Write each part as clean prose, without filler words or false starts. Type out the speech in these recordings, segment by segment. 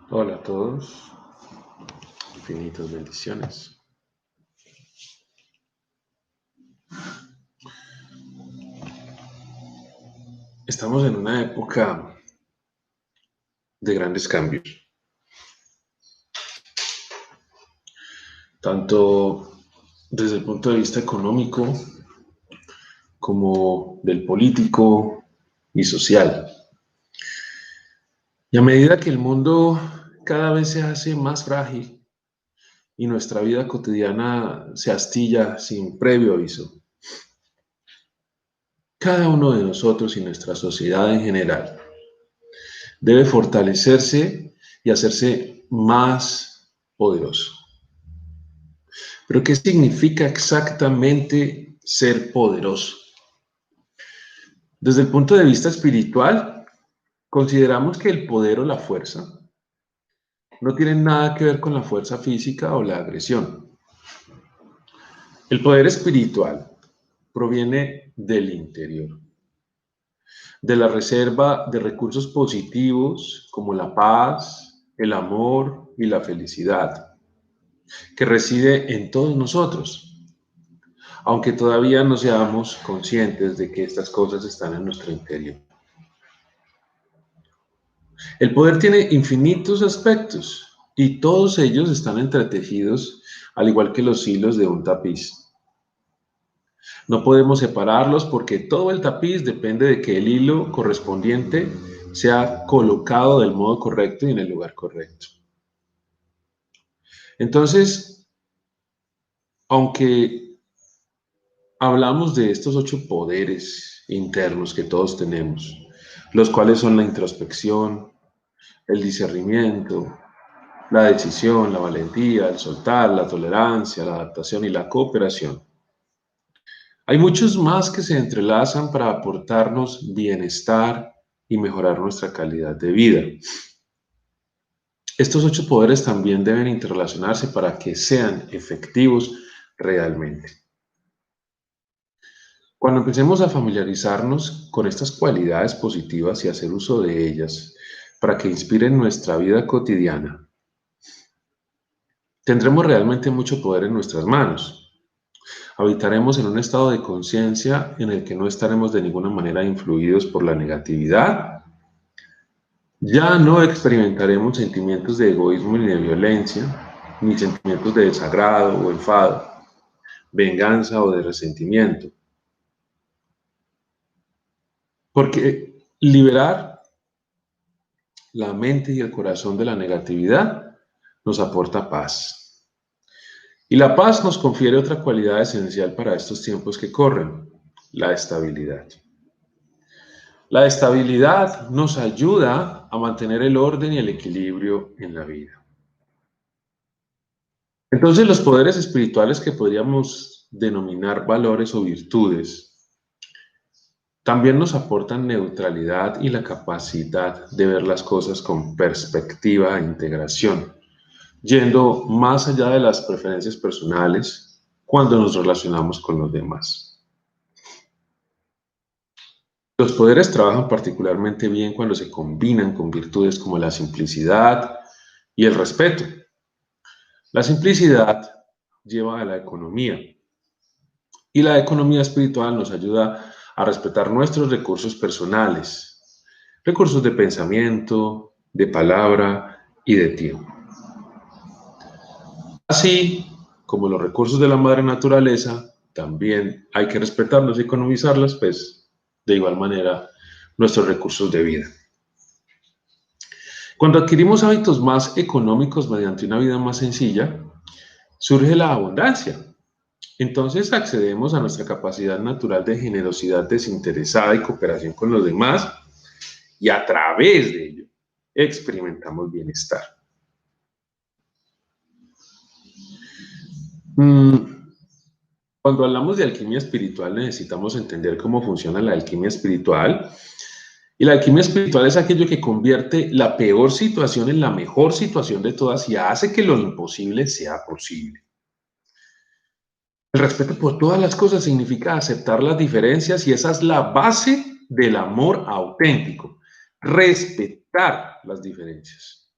Hola a todos, infinitas bendiciones. Estamos en una época de grandes cambios, tanto desde el punto de vista económico como del político y social. Y a medida que el mundo cada vez se hace más frágil y nuestra vida cotidiana se astilla sin previo aviso, cada uno de nosotros y nuestra sociedad en general debe fortalecerse y hacerse más poderoso. Pero ¿qué significa exactamente ser poderoso? Desde el punto de vista espiritual, consideramos que el poder o la fuerza no tienen nada que ver con la fuerza física o la agresión. El poder espiritual proviene del interior, de la reserva de recursos positivos como la paz, el amor y la felicidad, que reside en todos nosotros, aunque todavía no seamos conscientes de que estas cosas están en nuestro interior. El poder tiene infinitos aspectos y todos ellos están entretejidos al igual que los hilos de un tapiz. No podemos separarlos porque todo el tapiz depende de que el hilo correspondiente sea colocado del modo correcto y en el lugar correcto. Entonces, aunque hablamos de estos 8 poderes internos que todos tenemos, los cuales son la introspección, el discernimiento, la decisión, la valentía, el soltar, la tolerancia, la adaptación y la cooperación. Hay muchos más que se entrelazan para aportarnos bienestar y mejorar nuestra calidad de vida. Estos 8 poderes también deben interrelacionarse para que sean efectivos realmente. Cuando empecemos a familiarizarnos con estas cualidades positivas y hacer uso de ellas para que inspiren nuestra vida cotidiana, tendremos realmente mucho poder en nuestras manos. Habitaremos en un estado de conciencia en el que no estaremos de ninguna manera influidos por la negatividad. Ya no experimentaremos sentimientos de egoísmo ni de violencia, ni sentimientos de desagrado o enfado, venganza o de resentimiento. Porque liberar la mente y el corazón de la negatividad nos aporta paz. Y la paz nos confiere otra cualidad esencial para estos tiempos que corren, la estabilidad. La estabilidad nos ayuda a mantener el orden y el equilibrio en la vida. Entonces, los poderes espirituales que podríamos denominar valores o virtudes también nos aportan neutralidad y la capacidad de ver las cosas con perspectiva e integración, yendo más allá de las preferencias personales cuando nos relacionamos con los demás. Los poderes trabajan particularmente bien cuando se combinan con virtudes como la simplicidad y el respeto. La simplicidad lleva a la economía y la economía espiritual nos ayuda a respetar nuestros recursos personales, recursos de pensamiento, de palabra y de tiempo. Así como los recursos de la madre naturaleza, también hay que respetarlos y economizarlos, pues de igual manera nuestros recursos de vida. Cuando adquirimos hábitos más económicos mediante una vida más sencilla, surge la abundancia. Entonces accedemos a nuestra capacidad natural de generosidad desinteresada y cooperación con los demás y a través de ello experimentamos bienestar. Cuando hablamos de alquimia espiritual necesitamos entender cómo funciona la alquimia espiritual. Y la alquimia espiritual es aquello que convierte la peor situación en la mejor situación de todas y hace que lo imposible sea posible. El respeto por todas las cosas significa aceptar las diferencias y esa es la base del amor auténtico, respetar las diferencias.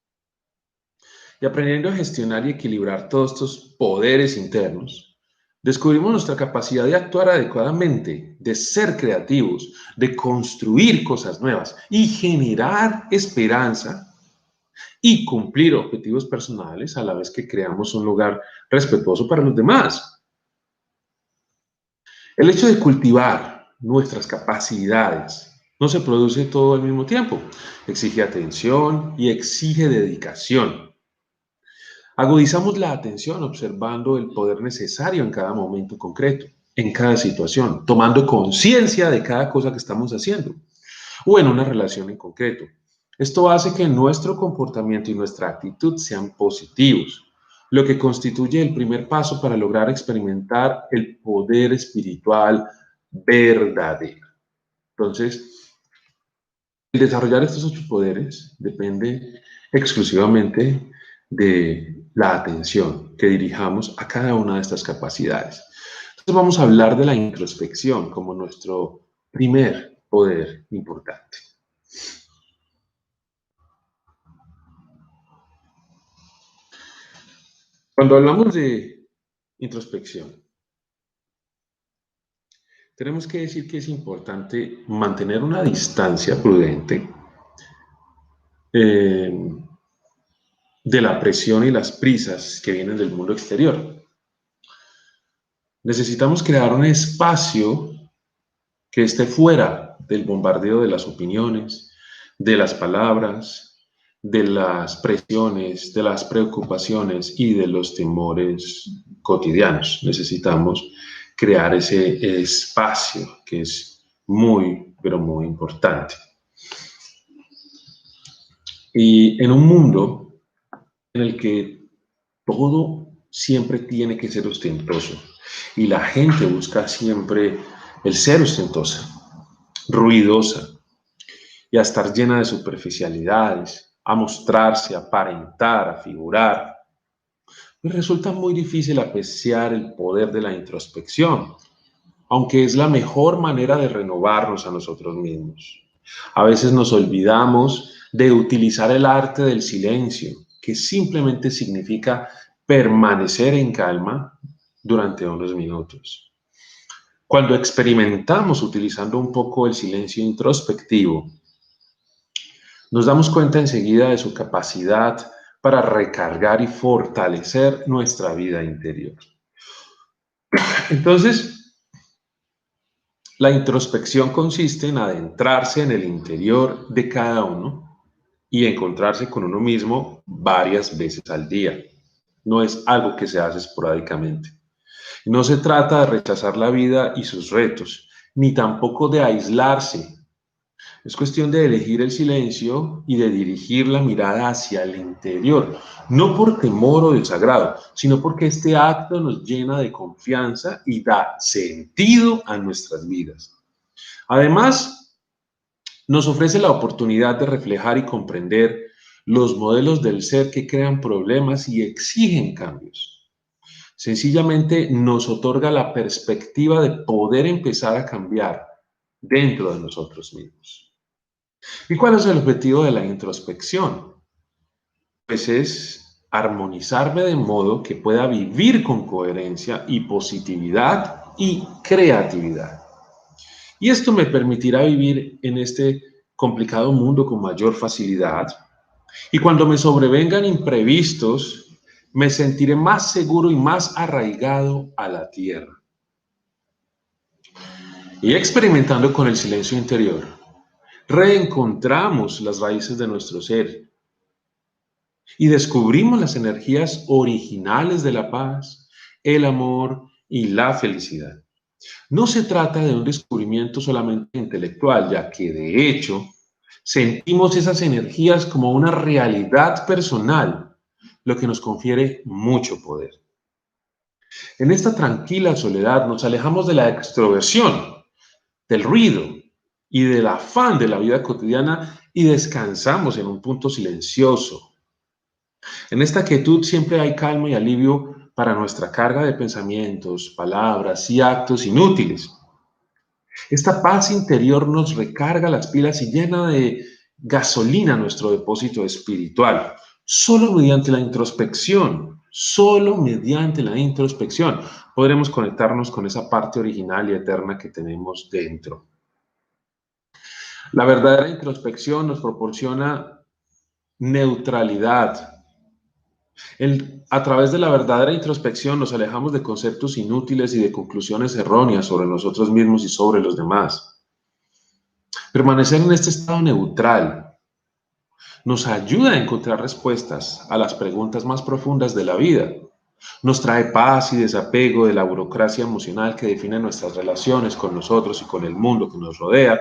Y aprendiendo a gestionar y equilibrar todos estos poderes internos, descubrimos nuestra capacidad de actuar adecuadamente, de ser creativos, de construir cosas nuevas y generar esperanza y cumplir objetivos personales a la vez que creamos un lugar respetuoso para los demás. El hecho de cultivar nuestras capacidades no se produce todo al mismo tiempo. Exige atención y exige dedicación. Agudizamos la atención observando el poder necesario en cada momento concreto, en cada situación, tomando conciencia de cada cosa que estamos haciendo o en una relación en concreto. Esto hace que nuestro comportamiento y nuestra actitud sean positivos, lo que constituye el primer paso para lograr experimentar el poder espiritual verdadero. Entonces, el desarrollar estos 8 poderes depende exclusivamente de la atención que dirijamos a cada una de estas capacidades. Entonces vamos a hablar de la introspección como nuestro primer poder importante. Cuando hablamos de introspección, tenemos que decir que es importante mantener una distancia prudente eh, de la presión y las prisas que vienen del mundo exterior. Necesitamos crear un espacio que esté fuera del bombardeo de las opiniones, de las palabras, de las presiones, de las preocupaciones y de los temores cotidianos. Necesitamos crear ese espacio que es muy, pero muy importante. Y en un mundo en el que todo siempre tiene que ser ostentoso y la gente busca siempre el ser ostentosa, ruidosa y a estar llena de superficialidades, a mostrarse, a aparentar, a figurar, me resulta muy difícil apreciar el poder de la introspección, aunque es la mejor manera de renovarnos a nosotros mismos. A veces nos olvidamos de utilizar el arte del silencio, que simplemente significa permanecer en calma durante unos minutos. Cuando experimentamos utilizando un poco el silencio introspectivo, nos damos cuenta enseguida de su capacidad para recargar y fortalecer nuestra vida interior. Entonces, la introspección consiste en adentrarse en el interior de cada uno y encontrarse con uno mismo varias veces al día. No es algo que se hace esporádicamente. No se trata de rechazar la vida y sus retos, ni tampoco de aislarse. Es cuestión de elegir el silencio y de dirigir la mirada hacia el interior, no por temor o desagrado, sino porque este acto nos llena de confianza y da sentido a nuestras vidas. Además, nos ofrece la oportunidad de reflejar y comprender los modelos del ser que crean problemas y exigen cambios. Sencillamente nos otorga la perspectiva de poder empezar a cambiar dentro de nosotros mismos. ¿Y cuál es el objetivo de la introspección? Pues es armonizarme de modo que pueda vivir con coherencia y positividad y creatividad. Y esto me permitirá vivir en este complicado mundo con mayor facilidad. Y cuando me sobrevengan imprevistos, me sentiré más seguro y más arraigado a la tierra. Y experimentando con el silencio interior, reencontramos las raíces de nuestro ser y descubrimos las energías originales de la paz, el amor y la felicidad. No se trata de un descubrimiento solamente intelectual, ya que de hecho sentimos esas energías como una realidad personal, lo que nos confiere mucho poder. En esta tranquila soledad nos alejamos de la extroversión, del ruido y del afán de la vida cotidiana y descansamos en un punto silencioso. En esta quietud siempre hay calma y alivio para nuestra carga de pensamientos, palabras y actos inútiles. Esta paz interior nos recarga las pilas y llena de gasolina nuestro depósito espiritual. Solo mediante la introspección, podremos conectarnos con esa parte original y eterna que tenemos dentro. La verdadera introspección nos proporciona neutralidad. A través de la verdadera introspección nos alejamos de conceptos inútiles y de conclusiones erróneas sobre nosotros mismos y sobre los demás. Permanecer en este estado neutral nos ayuda a encontrar respuestas a las preguntas más profundas de la vida. Nos trae paz y desapego de la burocracia emocional que define nuestras relaciones con nosotros y con el mundo que nos rodea.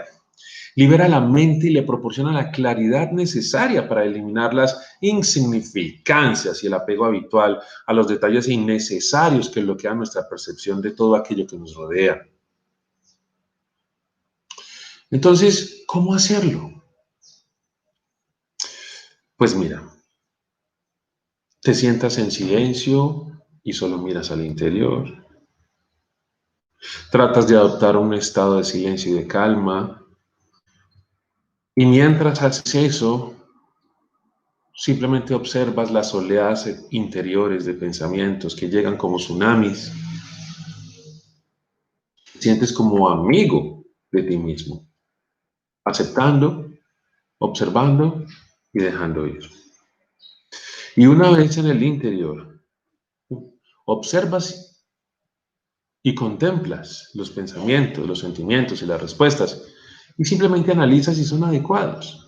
Libera la mente y le proporciona la claridad necesaria para eliminar las insignificancias y el apego habitual a los detalles innecesarios que bloquean nuestra percepción de todo aquello que nos rodea. Entonces, ¿cómo hacerlo? Pues mira, te sientas en silencio y solo miras al interior. Tratas de adoptar un estado de silencio y de calma. Y mientras haces eso, simplemente observas las oleadas interiores de pensamientos que llegan como tsunamis. Te sientes como amigo de ti mismo, aceptando, observando y dejando ir. Y una vez en el interior, observas y contemplas los pensamientos, los sentimientos y las respuestas y simplemente analizas si son adecuados.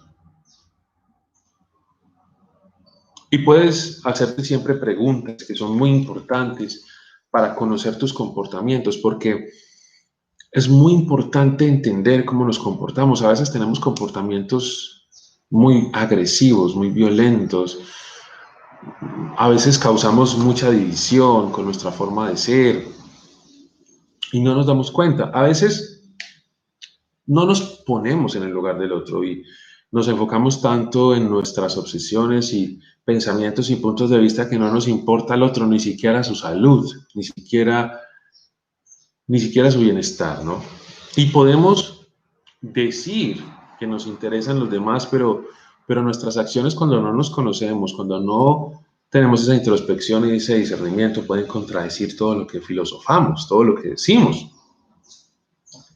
Y puedes hacerte siempre preguntas que son muy importantes para conocer tus comportamientos, porque es muy importante entender cómo nos comportamos. A veces tenemos comportamientos muy agresivos, muy violentos. A veces causamos mucha división con nuestra forma de ser y no nos damos cuenta. A veces no nos ponemos en el lugar del otro y nos enfocamos tanto en nuestras obsesiones y pensamientos y puntos de vista que no nos importa el otro, ni siquiera su salud, ni siquiera su bienestar, ¿no? Y podemos decir que nos interesan los demás, pero nuestras acciones cuando no nos conocemos, cuando no tenemos esa introspección y ese discernimiento, pueden contradecir todo lo que filosofamos, todo lo que decimos.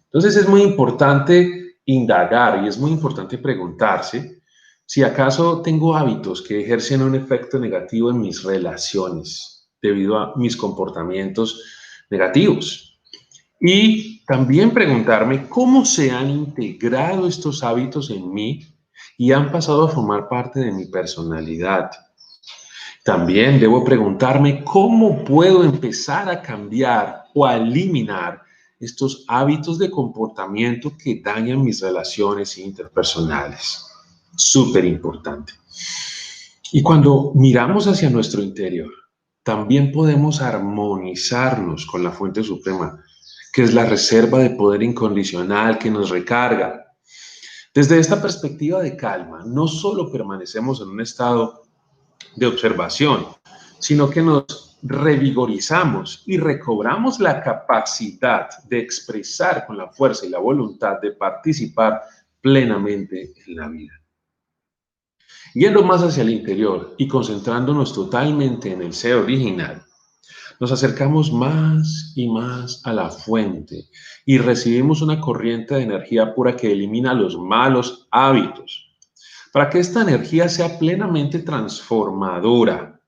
Entonces es muy importante indagar y es muy importante preguntarse si acaso tengo hábitos que ejercen un efecto negativo en mis relaciones debido a mis comportamientos negativos. Y también preguntarme cómo se han integrado estos hábitos en mí y han pasado a formar parte de mi personalidad. También debo preguntarme cómo puedo empezar a cambiar o a eliminar estos hábitos de comportamiento que dañan mis relaciones interpersonales. Súper importante. Y cuando miramos hacia nuestro interior, también podemos armonizarnos con la fuente suprema, que es la reserva de poder incondicional que nos recarga. Desde esta perspectiva de calma, no solo permanecemos en un estado de observación, sino que nos revigorizamos y recobramos la capacidad de expresar con la fuerza y la voluntad de participar plenamente en la vida. Yendo más hacia el interior y concentrándonos totalmente en el ser original, nos acercamos más y más a la fuente y recibimos una corriente de energía pura que elimina los malos hábitos. Para que esta energía sea plenamente transformadora,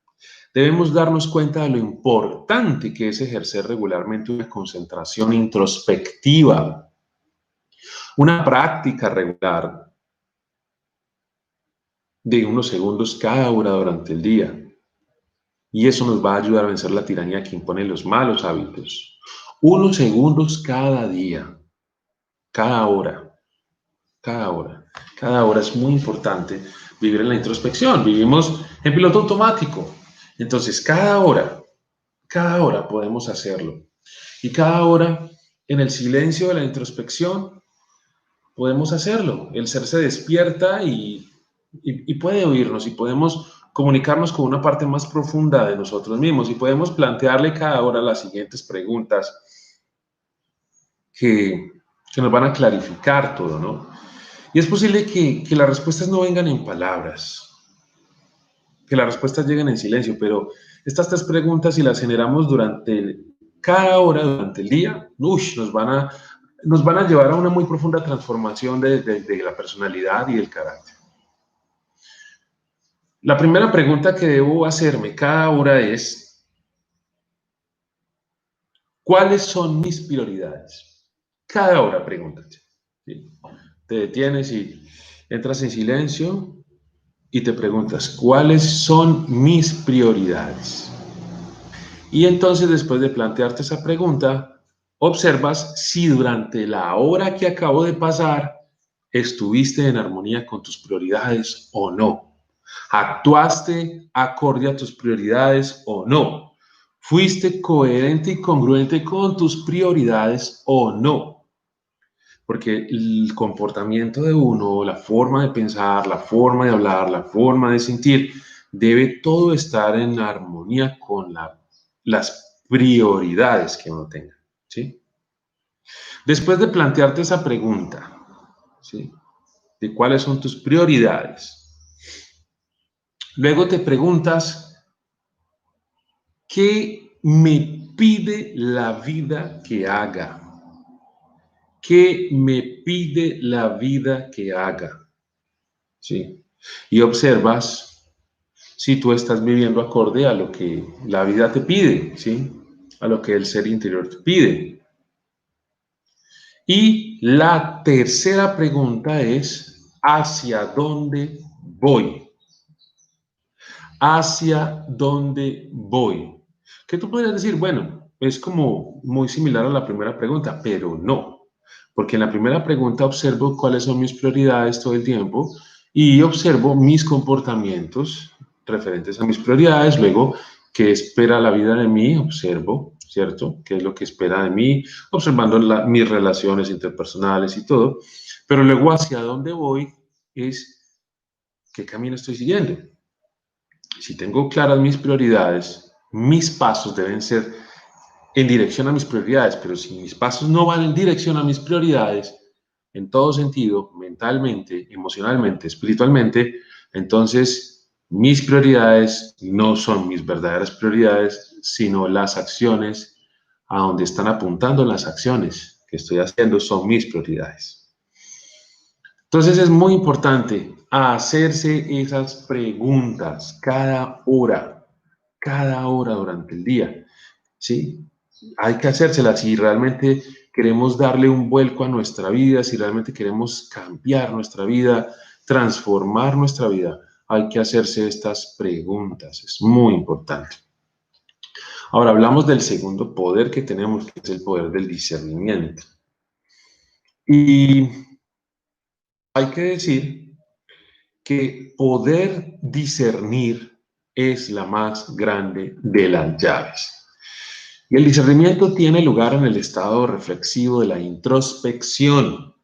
debemos darnos cuenta de lo importante que es ejercer regularmente una concentración introspectiva, una práctica regular de unos segundos cada hora durante el día. Y eso nos va a ayudar a vencer la tiranía que impone los malos hábitos. Unos segundos cada día, cada hora, cada hora. Cada hora es muy importante vivir en la introspección. Vivimos en piloto automático. Entonces, cada hora podemos hacerlo. Y cada hora, en el silencio de la introspección, podemos hacerlo. El ser se despierta y puede oírnos y podemos comunicarnos con una parte más profunda de nosotros mismos y podemos plantearle cada hora las siguientes preguntas que nos van a clarificar todo, ¿no? Y es posible que las respuestas no vengan en palabras, que las respuestas lleguen en silencio, pero estas 3 preguntas, si las generamos durante cada hora, durante el día, nos van a llevar a una muy profunda transformación de la personalidad y del carácter. La primera pregunta que debo hacerme cada hora es, ¿cuáles son mis prioridades? Cada hora pregúntate. ¿Sí? Te detienes y entras en silencio y te preguntas, ¿cuáles son mis prioridades? Y entonces, después de plantearte esa pregunta, observas si durante la hora que acabo de pasar estuviste en armonía con tus prioridades o no. ¿Actuaste acorde a tus prioridades o no? ¿Fuiste coherente y congruente con tus prioridades o no? Porque el comportamiento de uno, la forma de pensar, la forma de hablar, la forma de sentir, debe todo estar en armonía con las prioridades que uno tenga, ¿sí? Después de plantearte esa pregunta, ¿sí?, de cuáles son tus prioridades, luego te preguntas, ¿qué me pide la vida que haga? ¿Qué me pide la vida que haga? ¿Sí? Y observas si tú estás viviendo acorde a lo que la vida te pide, ¿sí? A lo que el ser interior te pide. Y la tercera pregunta es, ¿hacia dónde voy? ¿Hacia dónde voy? Que tú podrías decir, bueno, es como muy similar a la primera pregunta, pero no. Porque en la primera pregunta observo cuáles son mis prioridades todo el tiempo y observo mis comportamientos referentes a mis prioridades. Luego, ¿qué espera la vida de mí? Observo, ¿cierto? ¿Qué es lo que espera de mí? Observando mis relaciones interpersonales y todo. Pero luego, ¿hacia dónde voy? Es qué camino estoy siguiendo. Si tengo claras mis prioridades, mis pasos deben ser en dirección a mis prioridades, pero si mis pasos no van en dirección a mis prioridades, en todo sentido, mentalmente, emocionalmente, espiritualmente, entonces mis prioridades no son mis verdaderas prioridades, sino las acciones a donde están apuntando las acciones que estoy haciendo son mis prioridades. Entonces es muy importante hacerse esas preguntas cada hora durante el día, ¿sí? Hay que hacérselas si realmente queremos darle un vuelco a nuestra vida, si realmente queremos cambiar nuestra vida, transformar nuestra vida, hay que hacerse estas preguntas, es muy importante. Ahora hablamos del segundo poder que tenemos, que es el poder del discernimiento. Y hay que decir que poder discernir es la más grande de las llaves. Y el discernimiento tiene lugar en el estado reflexivo de la introspección.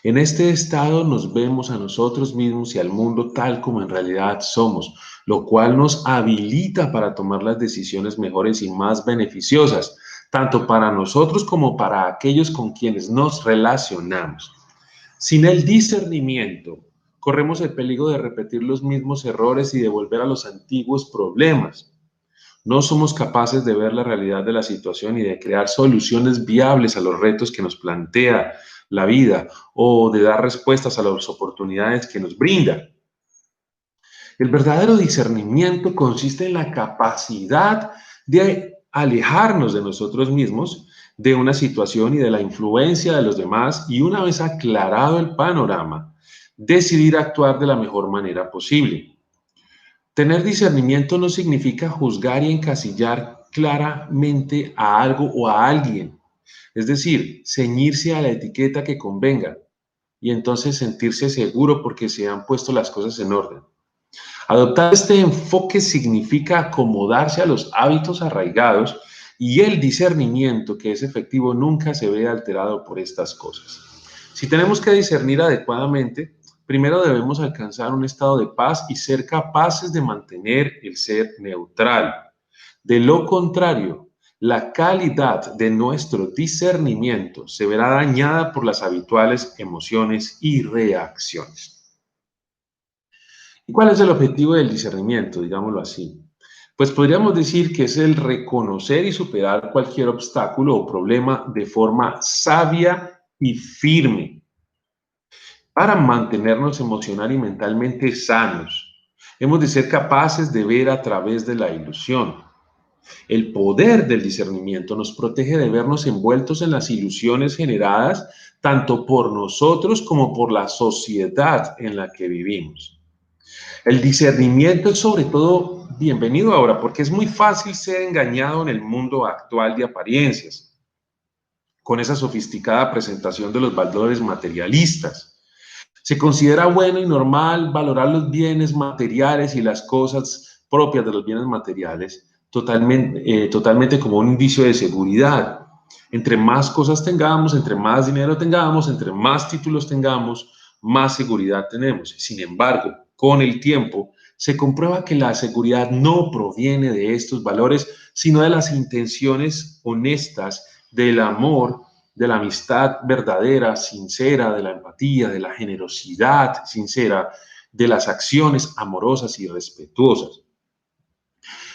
En este estado nos vemos a nosotros mismos y al mundo tal como en realidad somos, lo cual nos habilita para tomar las decisiones mejores y más beneficiosas, tanto para nosotros como para aquellos con quienes nos relacionamos. Sin el discernimiento, corremos el peligro de repetir los mismos errores y de volver a los antiguos problemas. No somos capaces de ver la realidad de la situación y de crear soluciones viables a los retos que nos plantea la vida o de dar respuestas a las oportunidades que nos brinda. El verdadero discernimiento consiste en la capacidad de alejarnos de nosotros mismos, de una situación y de la influencia de los demás y una vez aclarado el panorama, decidir actuar de la mejor manera posible. Tener discernimiento no significa juzgar y encasillar claramente a algo o a alguien, es decir, ceñirse a la etiqueta que convenga y entonces sentirse seguro porque se han puesto las cosas en orden. Adoptar este enfoque significa acomodarse a los hábitos arraigados y el discernimiento que es efectivo nunca se ve alterado por estas cosas. Si tenemos que discernir adecuadamente, primero debemos alcanzar un estado de paz y ser capaces de mantener el ser neutral. De lo contrario, la calidad de nuestro discernimiento se verá dañada por las habituales emociones y reacciones. ¿Y cuál es el objetivo del discernimiento, digámoslo así? Pues podríamos decir que es el reconocer y superar cualquier obstáculo o problema de forma sabia y firme para mantenernos emocional y mentalmente sanos. Hemos de ser capaces de ver a través de la ilusión. El poder del discernimiento nos protege de vernos envueltos en las ilusiones generadas tanto por nosotros como por la sociedad en la que vivimos. El discernimiento es sobre todo bienvenido ahora porque es muy fácil ser engañado en el mundo actual de apariencias, con esa sofisticada presentación de los valores materialistas. Se considera bueno y normal valorar los bienes materiales y las cosas propias de los bienes materiales totalmente como un indicio de seguridad. Entre más cosas tengamos, entre más dinero tengamos, entre más títulos tengamos, más seguridad tenemos. Sin embargo, con el tiempo se comprueba que la seguridad no proviene de estos valores, sino de las intenciones honestas del amor, de la amistad verdadera, sincera, de la empatía, de la generosidad sincera, de las acciones amorosas y respetuosas.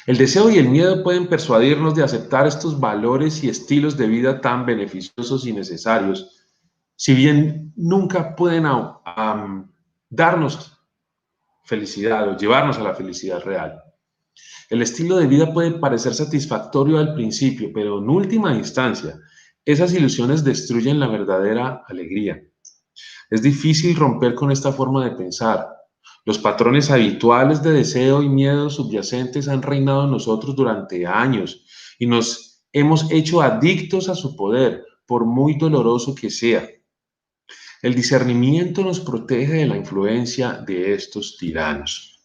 El deseo y el miedo pueden persuadirnos de aceptar estos valores y estilos de vida tan beneficiosos y necesarios, si bien nunca pueden darnos felicidad o llevarnos a la felicidad real. El estilo de vida puede parecer satisfactorio al principio, pero en última instancia, esas ilusiones destruyen la verdadera alegría. Es difícil romper con esta forma de pensar. Los patrones habituales de deseo y miedo subyacentes han reinado en nosotros durante años y nos hemos hecho adictos a su poder, por muy doloroso que sea. El discernimiento nos protege de la influencia de estos tiranos.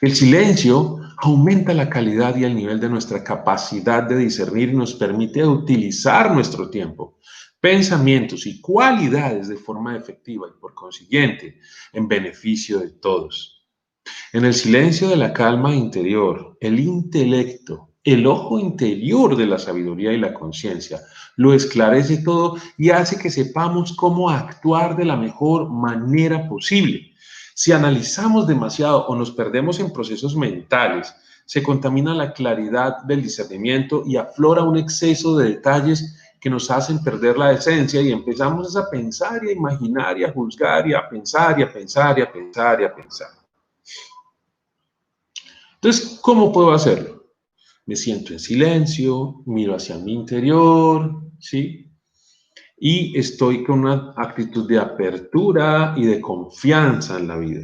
El silencio aumenta la calidad y el nivel de nuestra capacidad de discernir y nos permite utilizar nuestro tiempo, pensamientos y cualidades de forma efectiva y por consiguiente en beneficio de todos. En el silencio de la calma interior, el intelecto, el ojo interior de la sabiduría y la conciencia, lo esclarece todo y hace que sepamos cómo actuar de la mejor manera posible. Si analizamos demasiado o nos perdemos en procesos mentales, se contamina la claridad del discernimiento y aflora un exceso de detalles que nos hacen perder la esencia y empezamos a pensar y a imaginar y a juzgar y a pensar y a pensar y a pensar y a pensar. Entonces, ¿cómo puedo hacerlo? Me siento en silencio, miro hacia mi interior, ¿sí? Y estoy con una actitud de apertura y de confianza en la vida.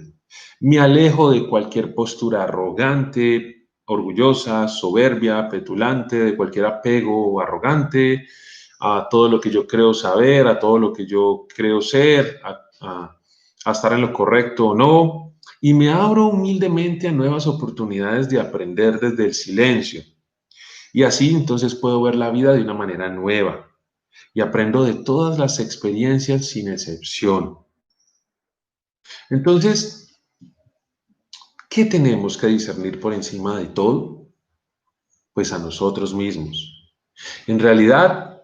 Me alejo de cualquier postura arrogante, orgullosa, soberbia, petulante, de cualquier apego arrogante a todo lo que yo creo saber, a todo lo que yo creo ser, a estar en lo correcto o no. Y me abro humildemente a nuevas oportunidades de aprender desde el silencio. Y así entonces puedo ver la vida de una manera nueva y aprendo de todas las experiencias sin excepción. Entonces, ¿qué tenemos que discernir por encima de todo? Pues a nosotros mismos. En realidad,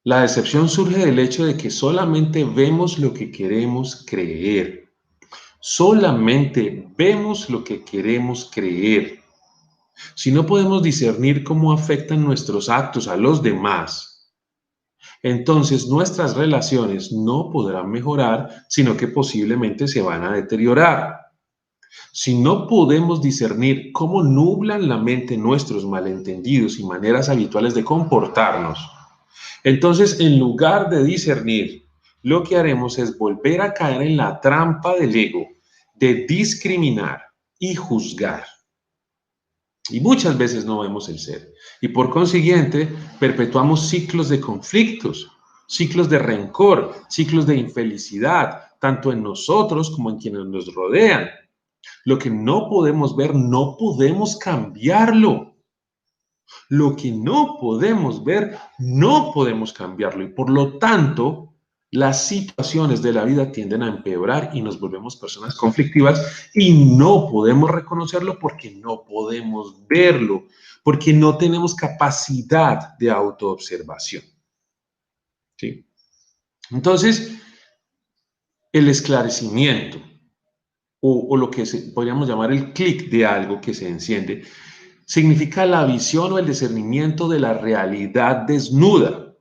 la decepción surge del hecho de que solamente vemos lo que queremos creer. Solamente vemos lo que queremos creer. Si no podemos discernir cómo afectan nuestros actos a los demás, entonces nuestras relaciones no podrán mejorar, sino que posiblemente se van a deteriorar. Si no podemos discernir cómo nublan la mente nuestros malentendidos y maneras habituales de comportarnos, entonces en lugar de discernir, lo que haremos es volver a caer en la trampa del ego, de discriminar y juzgar. Y muchas veces no vemos el ser. Y por consiguiente, perpetuamos ciclos de conflictos, ciclos de rencor, ciclos de infelicidad, tanto en nosotros como en quienes nos rodean. Lo que no podemos ver, no podemos cambiarlo. Lo que no podemos ver, no podemos cambiarlo. Y por lo tanto, las situaciones de la vida tienden a empeorar y nos volvemos personas conflictivas y no podemos reconocerlo porque no podemos verlo, porque no tenemos capacidad de autoobservación. ¿Sí? Entonces, el esclarecimiento o lo que podríamos llamar el clic de algo que se enciende, significa la visión o el discernimiento de la realidad desnuda.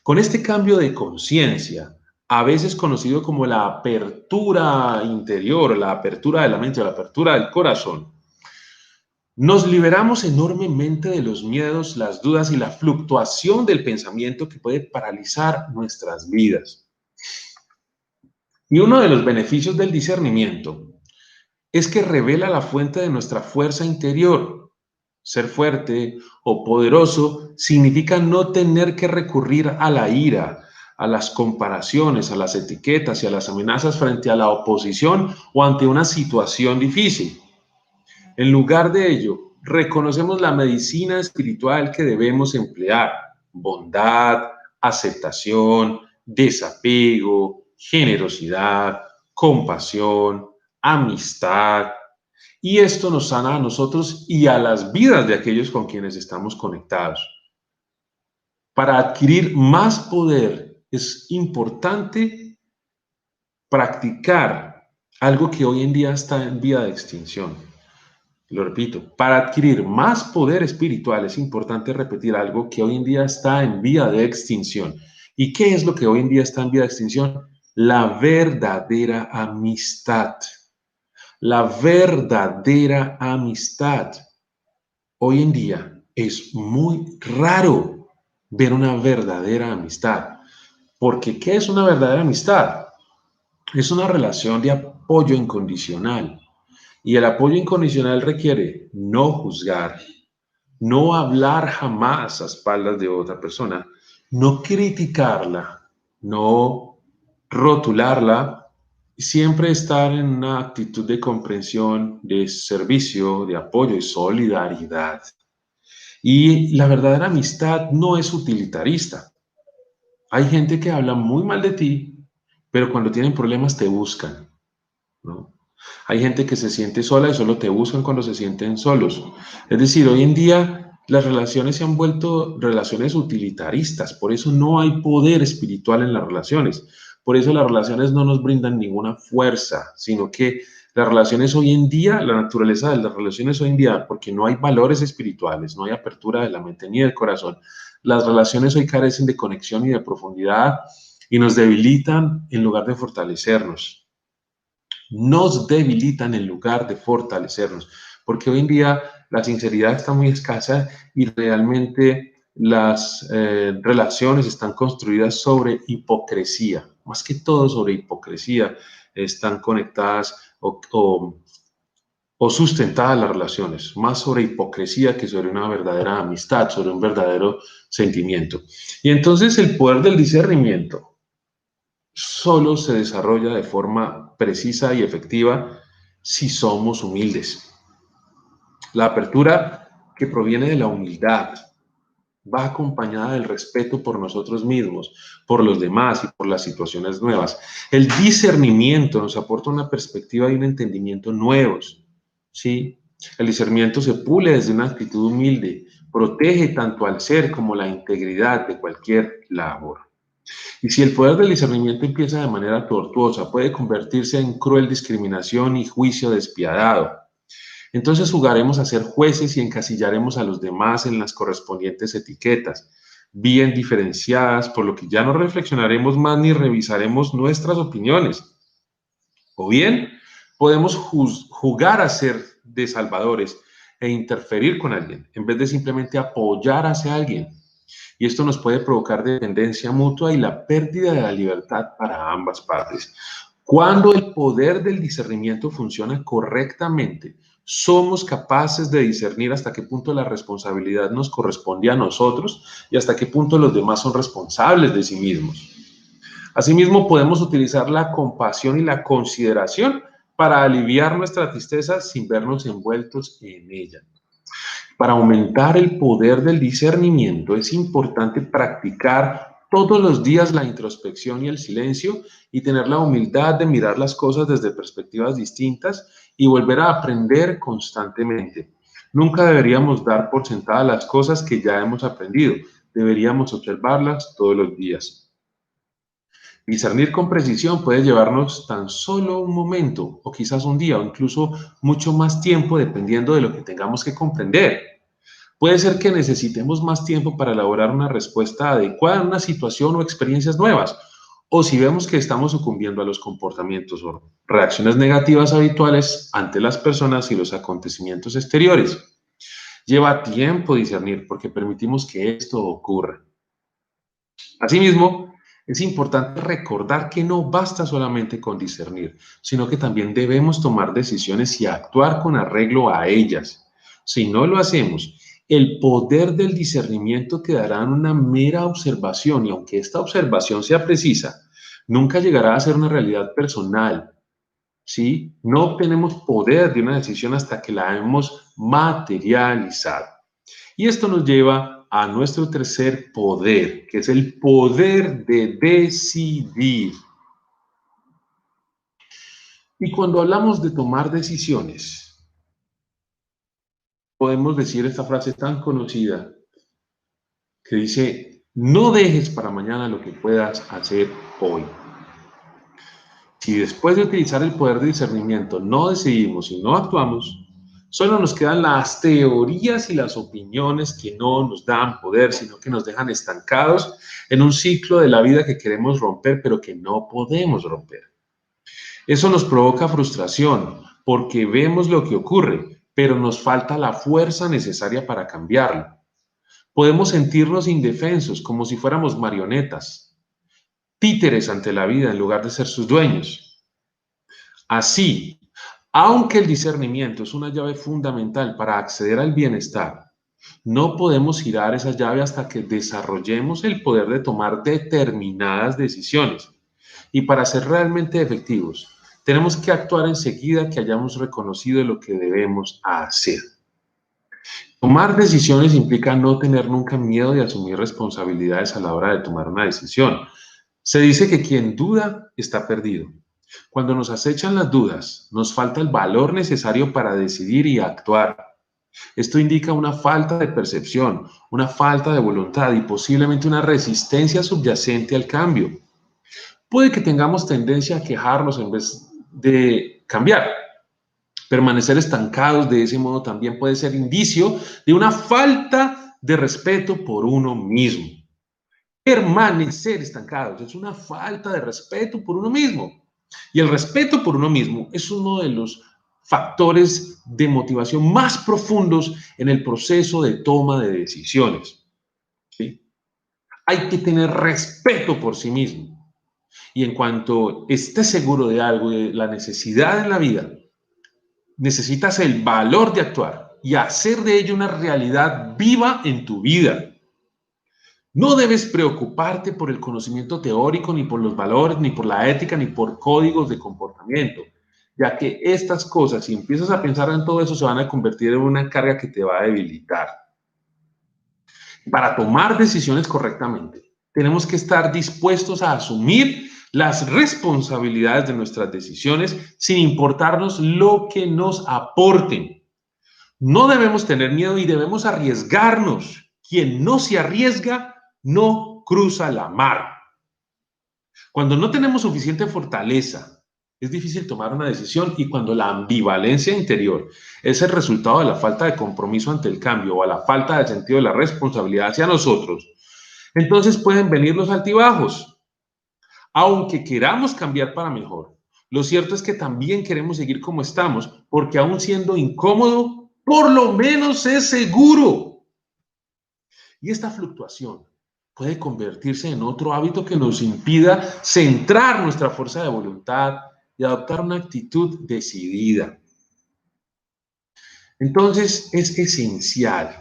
Con este cambio de conciencia, a veces conocido como la apertura interior, la apertura de la mente, la apertura del corazón, nos liberamos enormemente de los miedos, las dudas y la fluctuación del pensamiento que puede paralizar nuestras vidas. Y uno de los beneficios del discernimiento es que revela la fuente de nuestra fuerza interior. Ser fuerte o poderoso significa no tener que recurrir a la ira, a las comparaciones, a las etiquetas y a las amenazas frente a la oposición o ante una situación difícil. En lugar de ello, reconocemos la medicina espiritual que debemos emplear: bondad, aceptación, desapego, generosidad, compasión, amistad. Y esto nos sana a nosotros y a las vidas de aquellos con quienes estamos conectados. Para adquirir más poder es importante practicar algo que hoy en día está en vía de extinción. Lo repito, para adquirir más poder espiritual es importante repetir algo que hoy en día está en vía de extinción. ¿Y qué es lo que hoy en día está en vía de extinción? La verdadera amistad. La verdadera amistad. Hoy en día es muy raro ver una verdadera amistad. Porque ¿qué es una verdadera amistad? Es una relación de apoyo incondicional. Y el apoyo incondicional requiere no juzgar, no hablar jamás a espaldas de otra persona, no criticarla, no rotularla, siempre estar en una actitud de comprensión, de servicio, de apoyo y solidaridad. Y la verdadera amistad no es utilitarista. Hay gente que habla muy mal de ti, pero cuando tienen problemas te buscan, ¿no? Hay gente que se siente sola y solo te buscan cuando se sienten solos. Es decir, hoy en día las relaciones se han vuelto relaciones utilitaristas, por eso no hay poder espiritual en las relaciones. Por eso las relaciones no nos brindan ninguna fuerza, sino que las relaciones hoy en día, la naturaleza de las relaciones hoy en día, porque no hay valores espirituales, no hay apertura de la mente ni del corazón, las relaciones hoy carecen de conexión y de profundidad y nos debilitan en lugar de fortalecernos. Nos debilitan en lugar de fortalecernos, porque hoy en día la sinceridad está muy escasa y realmente las relaciones están construidas sobre hipocresía, más que todo sobre hipocresía, están conectadas o sustentadas las relaciones, más sobre hipocresía que sobre una verdadera amistad, sobre un verdadero sentimiento. Y entonces el poder del discernimiento solo se desarrolla de forma precisa y efectiva si somos humildes. La apertura que proviene de la humildad va acompañada del respeto por nosotros mismos, por los demás y por las situaciones nuevas. El discernimiento nos aporta una perspectiva y un entendimiento nuevos, ¿sí? El discernimiento se pule desde una actitud humilde, protege tanto al ser como la integridad de cualquier labor. Y si el poder del discernimiento empieza de manera tortuosa, puede convertirse en cruel discriminación y juicio despiadado. Entonces jugaremos a ser jueces y encasillaremos a los demás en las correspondientes etiquetas, bien diferenciadas, por lo que ya no reflexionaremos más ni revisaremos nuestras opiniones. O bien, podemos jugar a ser de salvadores e interferir con alguien, en vez de simplemente apoyar hacia alguien. Y esto nos puede provocar dependencia mutua y la pérdida de la libertad para ambas partes. Cuando el poder del discernimiento funciona correctamente, somos capaces de discernir hasta qué punto la responsabilidad nos corresponde a nosotros y hasta qué punto los demás son responsables de sí mismos. Asimismo, podemos utilizar la compasión y la consideración para aliviar nuestra tristeza sin vernos envueltos en ella. Para aumentar el poder del discernimiento es importante practicar todos los días la introspección y el silencio y tener la humildad de mirar las cosas desde perspectivas distintas y volver a aprender constantemente. Nunca deberíamos dar por sentadas las cosas que ya hemos aprendido. Deberíamos observarlas todos los días. Discernir con precisión puede llevarnos tan solo un momento, o quizás un día, o incluso mucho más tiempo, dependiendo de lo que tengamos que comprender. Puede ser que necesitemos más tiempo para elaborar una respuesta adecuada a una situación o experiencias nuevas, o si vemos que estamos sucumbiendo a los comportamientos o reacciones negativas habituales ante las personas y los acontecimientos exteriores. Lleva tiempo discernir porque permitimos que esto ocurra. Asimismo, es importante recordar que no basta solamente con discernir, sino que también debemos tomar decisiones y actuar con arreglo a ellas. Si no lo hacemos, el poder del discernimiento quedará en una mera observación y aunque esta observación sea precisa, nunca llegará a ser una realidad personal. ¿Sí? No obtenemos poder de una decisión hasta que la hemos materializado. Y esto nos lleva a nuestro tercer poder, que es el poder de decidir. Y cuando hablamos de tomar decisiones, podemos decir esta frase tan conocida que dice, no dejes para mañana lo que puedas hacer hoy. Si después de utilizar el poder de discernimiento no decidimos y no actuamos, solo nos quedan las teorías y las opiniones que no nos dan poder, sino que nos dejan estancados en un ciclo de la vida que queremos romper, pero que no podemos romper. Eso nos provoca frustración porque vemos lo que ocurre, pero nos falta la fuerza necesaria para cambiarlo. Podemos sentirnos indefensos, como si fuéramos marionetas, títeres ante la vida en lugar de ser sus dueños. Así, aunque el discernimiento es una llave fundamental para acceder al bienestar, no podemos girar esa llave hasta que desarrollemos el poder de tomar determinadas decisiones. Y para ser realmente efectivos, tenemos que actuar enseguida que hayamos reconocido lo que debemos hacer. Tomar decisiones implica no tener nunca miedo de asumir responsabilidades a la hora de tomar una decisión. Se dice que quien duda está perdido. Cuando nos acechan las dudas, nos falta el valor necesario para decidir y actuar. Esto indica una falta de percepción, una falta de voluntad y posiblemente una resistencia subyacente al cambio. Puede que tengamos tendencia a quejarnos en vez de cambiar. Permanecer estancados de ese modo también puede ser indicio de una falta de respeto por uno mismo. Permanecer estancados es una falta de respeto por uno mismo. Y el respeto por uno mismo es uno de los factores de motivación más profundos en el proceso de toma de decisiones. ¿Sí? Hay que tener respeto por sí mismo. Y en cuanto estés seguro de algo, de la necesidad en la vida, necesitas el valor de actuar y hacer de ello una realidad viva en tu vida. No debes preocuparte por el conocimiento teórico, ni por los valores, ni por la ética, ni por códigos de comportamiento, ya que estas cosas, si empiezas a pensar en todo eso, se van a convertir en una carga que te va a debilitar. Para tomar decisiones correctamente, tenemos que estar dispuestos a asumir las responsabilidades de nuestras decisiones sin importarnos lo que nos aporten. No debemos tener miedo y debemos arriesgarnos. Quien no se arriesga no cruza la mar. Cuando no tenemos suficiente fortaleza, es difícil tomar una decisión y cuando la ambivalencia interior es el resultado de la falta de compromiso ante el cambio o a la falta de sentido de la responsabilidad hacia nosotros, entonces pueden venir los altibajos. Aunque queramos cambiar para mejor, lo cierto es que también queremos seguir como estamos porque aún siendo incómodo, por lo menos es seguro. Y esta fluctuación puede convertirse en otro hábito que nos impida centrar nuestra fuerza de voluntad y adoptar una actitud decidida. Entonces es esencial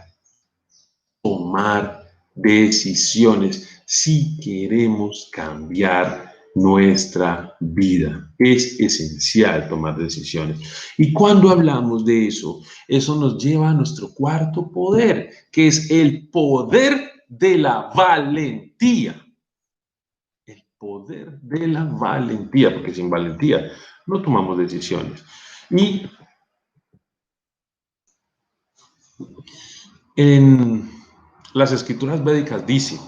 tomar decisiones si queremos cambiar nuestra vida. Es esencial tomar decisiones. Y cuando hablamos de eso, eso nos lleva a nuestro cuarto poder, que es el poder de la valentía. El poder de la valentía, porque sin valentía no tomamos decisiones. Y en las escrituras védicas dice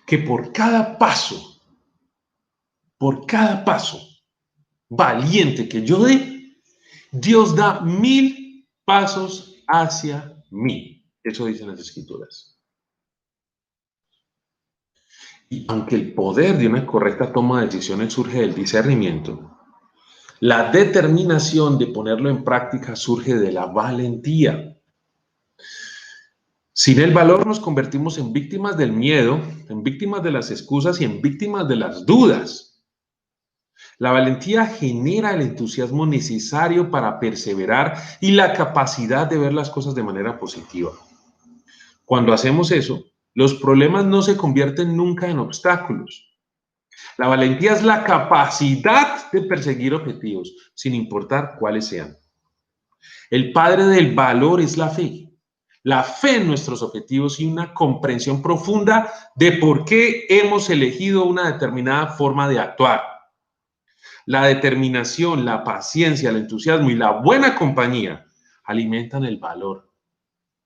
que por cada paso por cada paso valiente que yo dé, Dios da 1000 pasos hacia mí. Eso dicen las Escrituras. Y aunque el poder de una correcta toma de decisiones surge del discernimiento, la determinación de ponerlo en práctica surge de la valentía. Sin el valor nos convertimos en víctimas del miedo, en víctimas de las excusas y en víctimas de las dudas. La valentía genera el entusiasmo necesario para perseverar y la capacidad de ver las cosas de manera positiva. Cuando hacemos eso, los problemas no se convierten nunca en obstáculos. La valentía es la capacidad de perseguir objetivos, sin importar cuáles sean. El padre del valor es la fe. La fe en nuestros objetivos y una comprensión profunda de por qué hemos elegido una determinada forma de actuar. La determinación, la paciencia, el entusiasmo y la buena compañía alimentan el valor.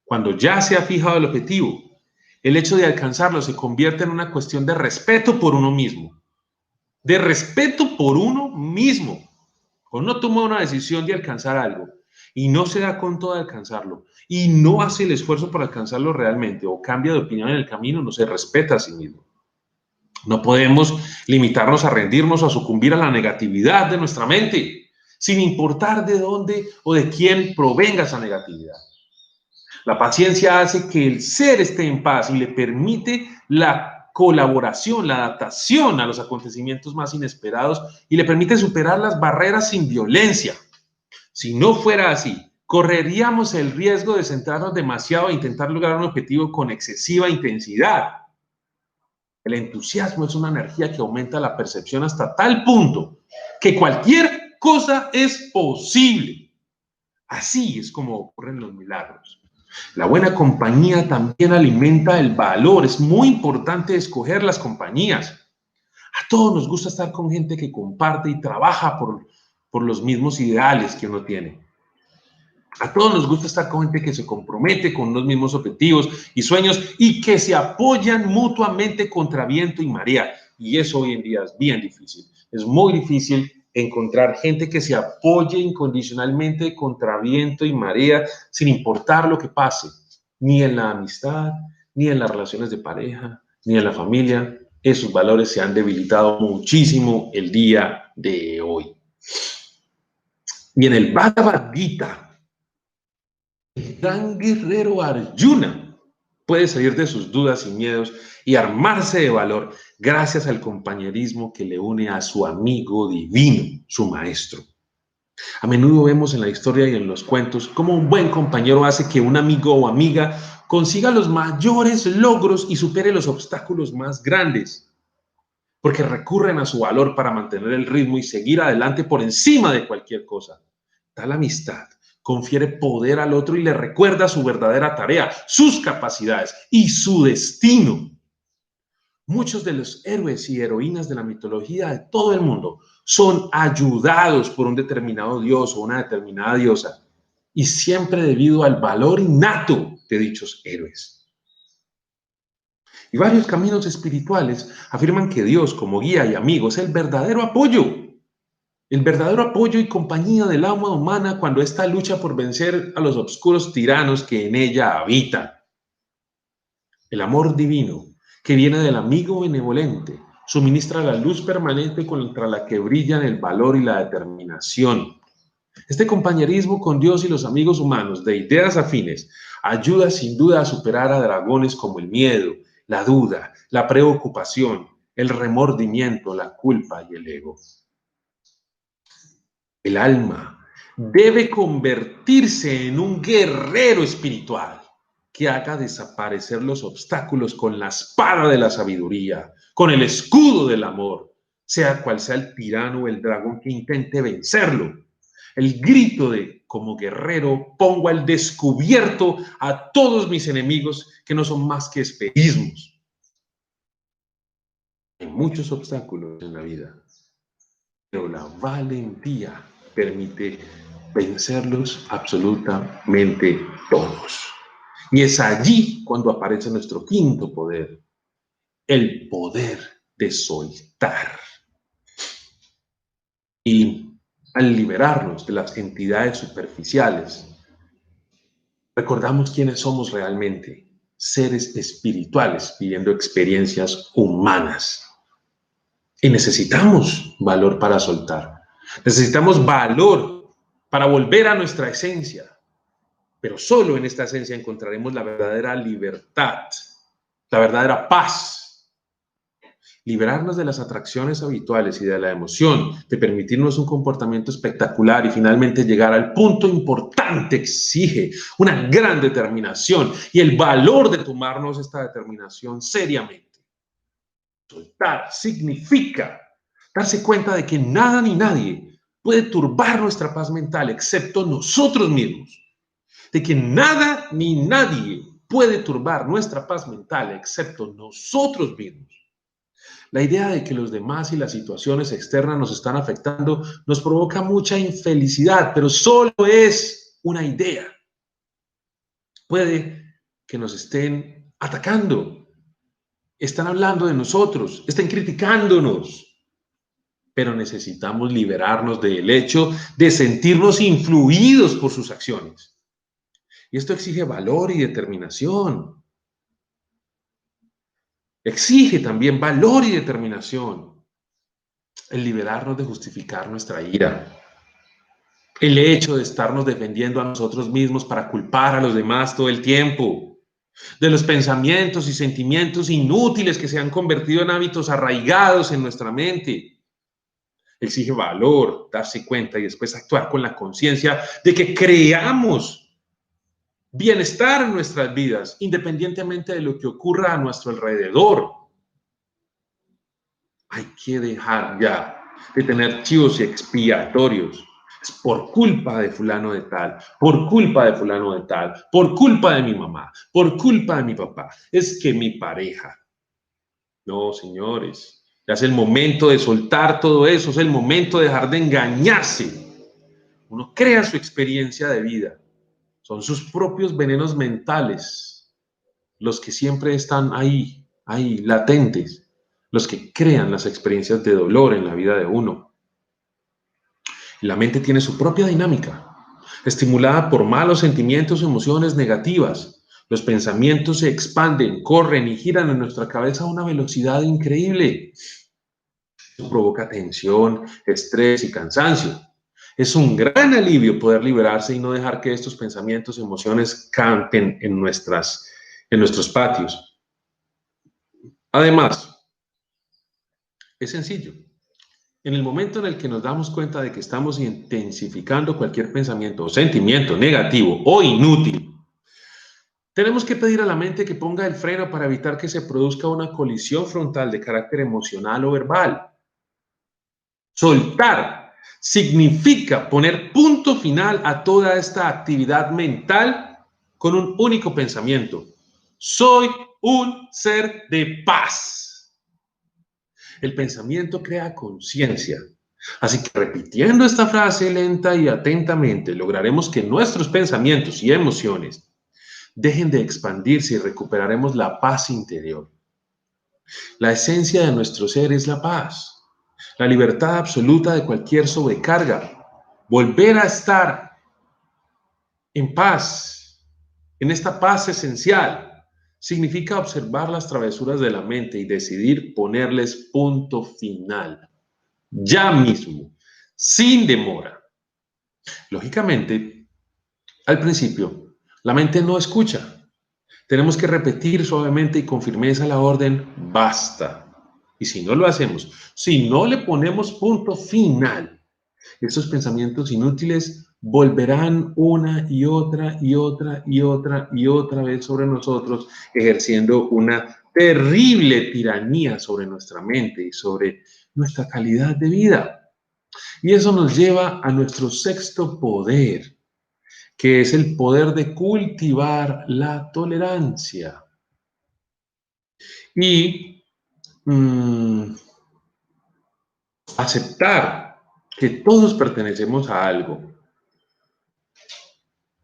Cuando ya se ha fijado el objetivo, el hecho de alcanzarlo se convierte en una cuestión de respeto por uno mismo. De respeto por uno mismo. Cuando uno toma una decisión de alcanzar algo y no se da cuenta de alcanzarlo y no hace el esfuerzo para alcanzarlo realmente o cambia de opinión en el camino, no se respeta a sí mismo. No podemos limitarnos a rendirnos o a sucumbir a la negatividad de nuestra mente, sin importar de dónde o de quién provenga esa negatividad. La paciencia hace que el ser esté en paz y le permite la colaboración, la adaptación a los acontecimientos más inesperados y le permite superar las barreras sin violencia. Si no fuera así, correríamos el riesgo de centrarnos demasiado e intentar lograr un objetivo con excesiva intensidad. El entusiasmo es una energía que aumenta la percepción hasta tal punto que cualquier cosa es posible. Así es como ocurren los milagros. La buena compañía también alimenta el valor. Es muy importante escoger las compañías. A todos nos gusta estar con gente que comparte y trabaja por los mismos ideales que uno tiene. A todos nos gusta estar con gente que se compromete con los mismos objetivos y sueños y que se apoyan mutuamente contra viento y marea. Y eso hoy en día es bien difícil. Es muy difícil encontrar gente que se apoye incondicionalmente contra viento y marea sin importar lo que pase, ni en la amistad, ni en las relaciones de pareja, ni en la familia. Esos valores se han debilitado muchísimo el día de hoy. Y en el Bhagavad Gita, el gran guerrero Arjuna puede salir de sus dudas y miedos y armarse de valor gracias al compañerismo que le une a su amigo divino, su maestro. A menudo vemos en la historia y en los cuentos cómo un buen compañero hace que un amigo o amiga consiga los mayores logros y supere los obstáculos más grandes, porque recurren a su valor para mantener el ritmo y seguir adelante por encima de cualquier cosa. Tal amistad confiere poder al otro y le recuerda su verdadera tarea, sus capacidades y su destino. Muchos de los héroes y heroínas de la mitología de todo el mundo son ayudados por un determinado dios o una determinada diosa, y siempre debido al valor innato de dichos héroes. Y varios caminos espirituales afirman que Dios, como guía y amigo, es el verdadero apoyo y compañía del alma humana cuando ésta lucha por vencer a los oscuros tiranos que en ella habitan. El amor divino, que viene del amigo benevolente, suministra la luz permanente contra la que brillan el valor y la determinación. Este compañerismo con Dios y los amigos humanos de ideas afines ayuda sin duda a superar a dragones como el miedo, la duda, la preocupación, el remordimiento, la culpa y el ego. El alma debe convertirse en un guerrero espiritual que haga desaparecer los obstáculos con la espada de la sabiduría, con el escudo del amor, sea cual sea el tirano o el dragón que intente vencerlo. El grito de, como guerrero, pongo al descubierto a todos mis enemigos que no son más que espejismos. Hay muchos obstáculos en la vida, pero la valentía permite vencerlos absolutamente todos. Y es allí cuando aparece nuestro quinto poder, el poder de soltar. Y al liberarnos de las entidades superficiales, recordamos quiénes somos realmente, seres espirituales viviendo experiencias humanas. Y necesitamos valor para soltar. Necesitamos valor para volver a nuestra esencia. Pero solo en esta esencia encontraremos la verdadera libertad, la verdadera paz. Liberarnos de las atracciones habituales y de la emoción, de permitirnos un comportamiento espectacular y finalmente llegar al punto importante exige una gran determinación y el valor de tomarnos esta determinación seriamente. Soltar significa darse cuenta de que nada ni nadie puede turbar nuestra paz mental excepto nosotros mismos. De que nada ni nadie puede turbar nuestra paz mental excepto nosotros mismos. La idea de que los demás y las situaciones externas nos están afectando nos provoca mucha infelicidad, pero solo es una idea. Puede que nos estén atacando, están hablando de nosotros, estén criticándonos, pero necesitamos liberarnos del hecho de sentirnos influidos por sus acciones. Y esto exige valor y determinación. Exige también valor y determinación. El liberarnos de justificar nuestra ira. El hecho de estarnos defendiendo a nosotros mismos para culpar a los demás todo el tiempo. De los pensamientos y sentimientos inútiles que se han convertido en hábitos arraigados en nuestra mente. Exige valor, darse cuenta y después actuar con la conciencia de que creamos bienestar en nuestras vidas, independientemente de lo que ocurra a nuestro alrededor. Hay que dejar ya de tener chivos expiatorios. Es por culpa de fulano de tal, por culpa de fulano de tal, por culpa de mi mamá, por culpa de mi papá. Es que mi pareja. No, señores, ya es el momento de soltar todo eso, es el momento de dejar de engañarse. Uno crea su experiencia de vida. Son sus propios venenos mentales los que siempre están ahí, latentes, los que crean las experiencias de dolor en la vida de uno. La mente tiene su propia dinámica, estimulada por malos sentimientos o emociones negativas. Los pensamientos se expanden, corren y giran en nuestra cabeza a una velocidad increíble. Eso provoca tensión, estrés y cansancio. Es un gran alivio poder liberarse y no dejar que estos pensamientos y emociones campen en nuestros patios. Además, es sencillo. En el momento en el que nos damos cuenta de que estamos intensificando cualquier pensamiento o sentimiento negativo o inútil, tenemos que pedir a la mente que ponga el freno para evitar que se produzca una colisión frontal de carácter emocional o verbal. Soltar significa poner punto final a toda esta actividad mental con un único pensamiento. Soy un ser de paz. El pensamiento crea conciencia. Así que repitiendo esta frase lenta y atentamente, lograremos que nuestros pensamientos y emociones dejen de expandirse y recuperaremos la paz interior. La esencia de nuestro ser es la paz, la libertad absoluta de cualquier sobrecarga. Volver a estar en paz, en esta paz esencial, significa observar las travesuras de la mente y decidir ponerles punto final. Ya mismo, sin demora. Lógicamente, al principio, la mente no escucha. Tenemos que repetir suavemente y con firmeza la orden, basta. Y si no lo hacemos, si no le ponemos punto final, esos pensamientos inútiles volverán una y otra y otra y otra y otra vez sobre nosotros, ejerciendo una terrible tiranía sobre nuestra mente y sobre nuestra calidad de vida. Y eso nos lleva a nuestro sexto poder, que es el poder de cultivar la tolerancia. Y aceptar que todos pertenecemos a algo.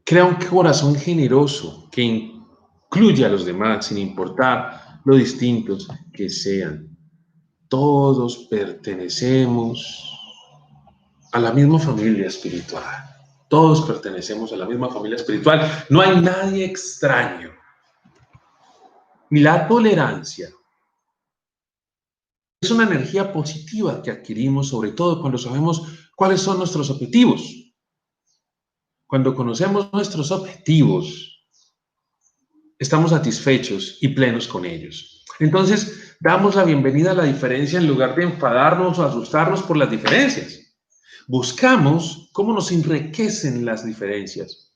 Crea un corazón generoso que incluye a los demás sin importar lo distintos que sean. Todos pertenecemos a la misma familia espiritual. Todos pertenecemos a la misma familia espiritual. No hay nadie extraño. Y la tolerancia es una energía positiva que adquirimos, sobre todo cuando sabemos cuáles son nuestros objetivos. Cuando conocemos nuestros objetivos, estamos satisfechos y plenos con ellos. Entonces, damos la bienvenida a la diferencia en lugar de enfadarnos o asustarnos por las diferencias. Buscamos cómo nos enriquecen las diferencias.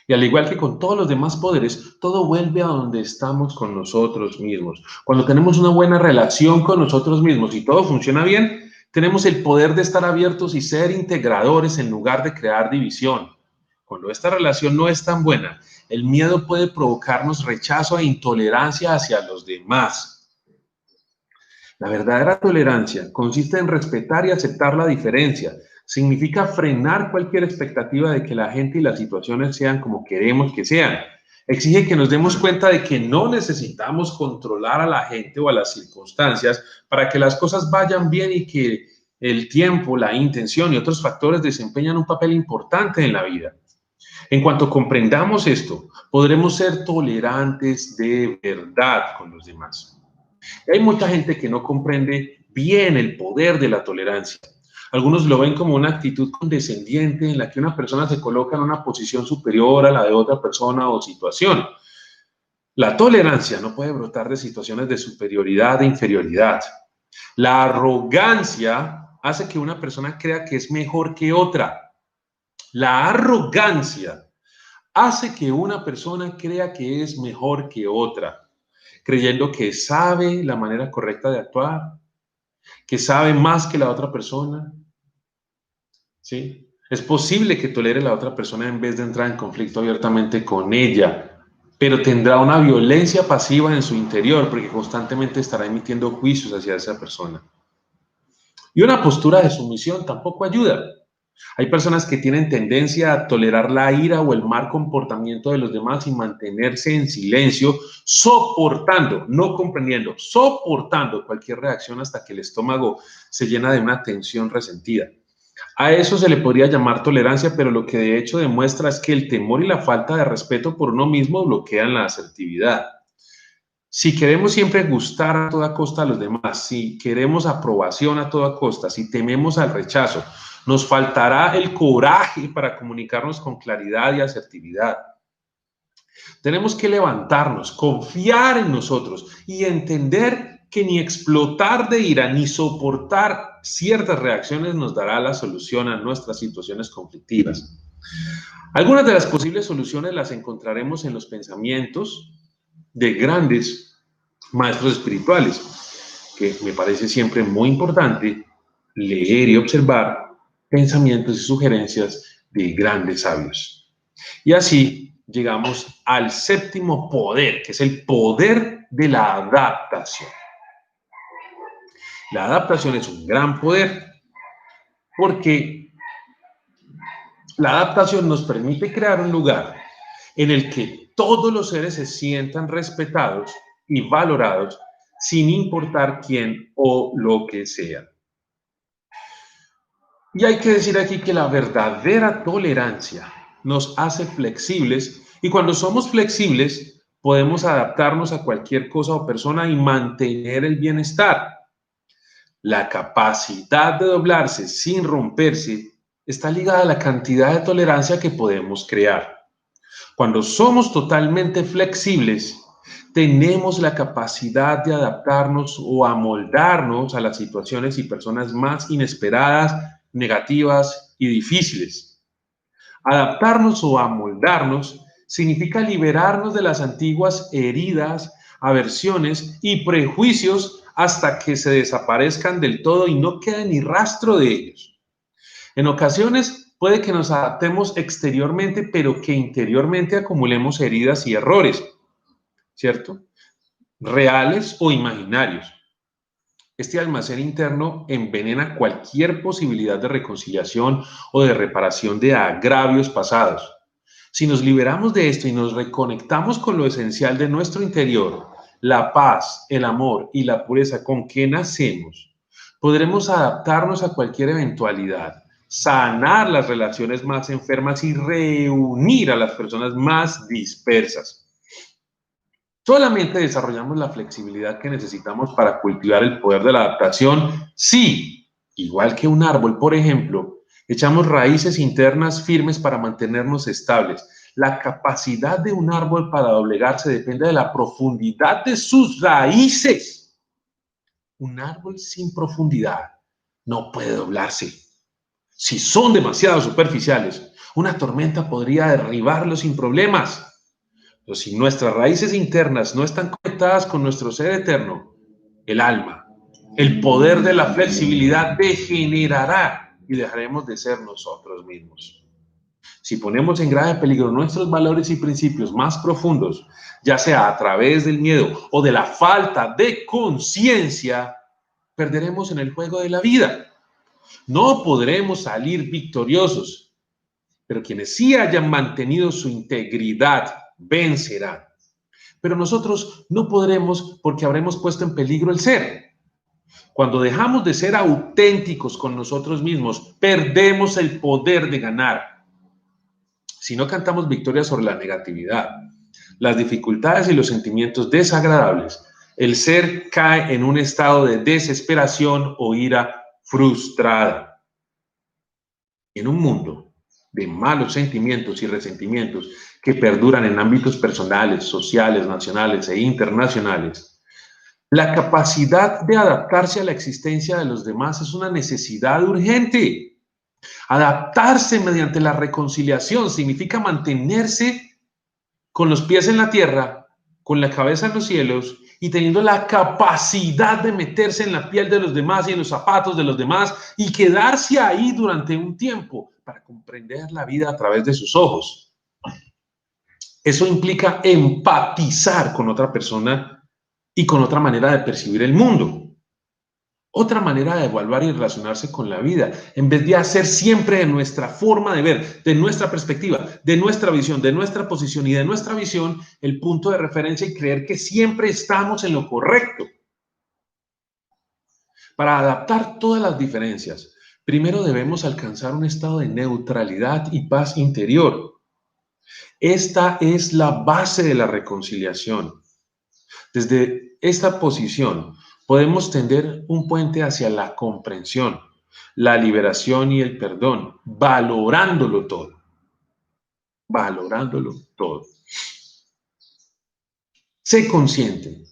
Y al igual que con todos los demás poderes, todo vuelve a donde estamos con nosotros mismos. Cuando tenemos una buena relación con nosotros mismos y todo funciona bien, tenemos el poder de estar abiertos y ser integradores en lugar de crear división. Cuando esta relación no es tan buena, el miedo puede provocarnos rechazo e intolerancia hacia los demás. La verdadera tolerancia consiste en respetar y aceptar la diferencia. Significa frenar cualquier expectativa de que la gente y las situaciones sean como queremos que sean. Exige que nos demos cuenta de que no necesitamos controlar a la gente o a las circunstancias para que las cosas vayan bien y que el tiempo, la intención y otros factores desempeñan un papel importante en la vida. En cuanto comprendamos esto, podremos ser tolerantes de verdad con los demás. Hay mucha gente que no comprende bien el poder de la tolerancia. Algunos lo ven como una actitud condescendiente en la que una persona se coloca en una posición superior a la de otra persona o situación. La tolerancia no puede brotar de situaciones de superioridad e inferioridad. La arrogancia hace que una persona crea que es mejor que otra. La arrogancia hace que una persona crea que es mejor que otra, creyendo que sabe la manera correcta de actuar, que sabe más que la otra persona. ¿Sí? Es posible que tolere a la otra persona en vez de entrar en conflicto abiertamente con ella, pero tendrá una violencia pasiva en su interior porque constantemente estará emitiendo juicios hacia esa persona. Y una postura de sumisión tampoco ayuda. Hay personas que tienen tendencia a tolerar la ira o el mal comportamiento de los demás y mantenerse en silencio, soportando, no comprendiendo, soportando cualquier reacción hasta que el estómago se llena de una tensión resentida. A eso se le podría llamar tolerancia, pero lo que de hecho demuestra es que el temor y la falta de respeto por uno mismo bloquean la asertividad. Si queremos siempre gustar a toda costa a los demás, si queremos aprobación a toda costa, si tememos al rechazo, nos faltará el coraje para comunicarnos con claridad y asertividad. Tenemos que levantarnos, confiar en nosotros y entender que ni explotar de ira ni soportar ciertas reacciones nos dará la solución a nuestras situaciones conflictivas. Algunas de las posibles soluciones las encontraremos en los pensamientos de grandes maestros espirituales, que me parece siempre muy importante leer y observar pensamientos y sugerencias de grandes sabios. Y así llegamos al séptimo poder, que es el poder de la adaptación. La adaptación es un gran poder porque la adaptación nos permite crear un lugar en el que todos los seres se sientan respetados y valorados sin importar quién o lo que sea. Y hay que decir aquí que la verdadera tolerancia nos hace flexibles y cuando somos flexibles podemos adaptarnos a cualquier cosa o persona y mantener el bienestar. La capacidad de doblarse sin romperse está ligada a la cantidad de tolerancia que podemos crear. Cuando somos totalmente flexibles, tenemos la capacidad de adaptarnos o amoldarnos a las situaciones y personas más inesperadas, negativas y difíciles. Adaptarnos o amoldarnos significa liberarnos de las antiguas heridas, aversiones y prejuicios hasta que se desaparezcan del todo y no quede ni rastro de ellos. En ocasiones puede que nos adaptemos exteriormente, pero que interiormente acumulemos heridas y errores, ¿cierto? Reales o imaginarios. Este almacén interno envenena cualquier posibilidad de reconciliación o de reparación de agravios pasados. Si nos liberamos de esto y nos reconectamos con lo esencial de nuestro interior, la paz, el amor y la pureza con que nacemos, podremos adaptarnos a cualquier eventualidad, sanar las relaciones más enfermas y reunir a las personas más dispersas. ¿Solamente desarrollamos la flexibilidad que necesitamos para cultivar el poder de la adaptación? Sí, igual que un árbol, por ejemplo, echamos raíces internas firmes para mantenernos estables. La capacidad de un árbol para doblegarse depende de la profundidad de sus raíces. Un árbol sin profundidad no puede doblarse. Si son demasiado superficiales, una tormenta podría derribarlos sin problemas. Pero si nuestras raíces internas no están conectadas con nuestro ser eterno, el alma, el poder de la flexibilidad degenerará y dejaremos de ser nosotros mismos. Si ponemos en grave peligro nuestros valores y principios más profundos, ya sea a través del miedo o de la falta de conciencia, perderemos en el juego de la vida. No podremos salir victoriosos, pero quienes sí hayan mantenido su integridad vencerán. Pero nosotros no podremos porque habremos puesto en peligro el ser. Cuando dejamos de ser auténticos con nosotros mismos, perdemos el poder de ganar. Si no cantamos victoria sobre la negatividad, las dificultades y los sentimientos desagradables, el ser cae en un estado de desesperación o ira frustrada. En un mundo de malos sentimientos y resentimientos que perduran en ámbitos personales, sociales, nacionales e internacionales, la capacidad de adaptarse a la existencia de los demás es una necesidad urgente. Adaptarse mediante la reconciliación significa mantenerse con los pies en la tierra, con la cabeza en los cielos y teniendo la capacidad de meterse en la piel de los demás y en los zapatos de los demás y quedarse ahí durante un tiempo para comprender la vida a través de sus ojos. Eso implica empatizar con otra persona y con otra manera de percibir el mundo. Otra manera de evaluar y relacionarse con la vida, en vez de hacer siempre de nuestra forma de ver, de nuestra perspectiva, de nuestra visión, de nuestra posición y de nuestra visión, el punto de referencia y creer que siempre estamos en lo correcto. Para adaptar todas las diferencias, primero debemos alcanzar un estado de neutralidad y paz interior. Esta es la base de la reconciliación. Desde esta posición podemos tender un puente hacia la comprensión, la liberación y el perdón, valorándolo todo. Valorándolo todo. Sé consciente